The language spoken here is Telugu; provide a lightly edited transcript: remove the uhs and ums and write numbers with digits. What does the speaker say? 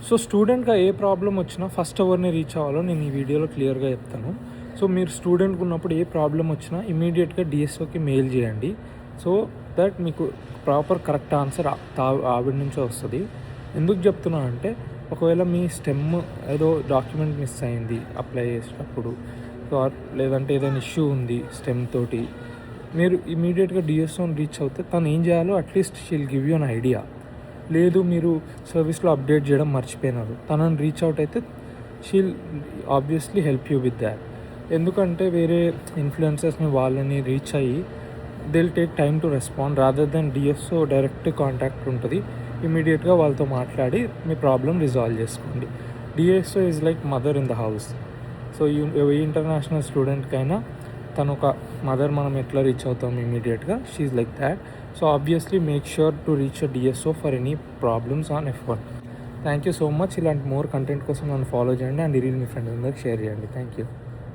సో స్టూడెంట్‌గా ఏ ప్రాబ్లమ్ వచ్చినా ఫస్ట్ ఎవరిని రీచ్ అవ్వాలో నేను ఈ వీడియోలో క్లియర్‌గా చెప్తాను. సో మీరు స్టూడెంట్‌గా ఉన్నప్పుడు ఏ ప్రాబ్లమ్ వచ్చినా ఇమ్మీడియేట్‌గా డిఎస్ఓకి మెయిల్ చేయండి. సో దట్ మీకు ప్రాపర్ కరెక్ట్ ఆన్సర్ ఆవిడ నుంచే వస్తది. ఎందుకు చెప్తున్నా అంటే ఒకవేళ మీ స్టెమ్ ఏదో డాక్యుమెంట్ మిస్ అయింది అప్లై చేసేటప్పుడు, లేదంటే ఏదైనా ఇష్యూ ఉంది స్టెమ్ తోటి, మీరు ఇమీడియట్గా డిఎస్ఓని రీచ్ అవుతే తను ఏం చేయాలో at least she'll give you an idea. లేదు మీరు సర్వీస్లో అప్డేట్ చేయడం మర్చిపోయినారు, తనని రీచ్ అవుట్ అయితే she'll obviously help you with that. ఎందుకంటే వేరే ఇన్ఫ్లుయెన్సర్స్ని వాళ్ళని రీచ్ అయ్యి they'll take time to respond rather than DSO direct contact ఉంటుంది. ఇమీడియట్గా వాళ్ళతో మాట్లాడి మీ ప్రాబ్లం రిజాల్వ్ చేసుకోండి. DSO is like mother in the house. So a international స్టూడెంట్కైనా తను ఒక మదర్. మనం ఎట్లా రీచ్ అవుతాం ఇమీడియట్గా, she like that. So obviously make sure to reach a DSO for any problems on F1. Thank you so much. ఇలాంటి మోర్ కంటెంట్ కోసం నన్ను ఫాలో చేయండి అండ్ ఈ రీల్ మీ ఫ్రెండ్స్ అందరికి షేర్ చేయండి. Thank you.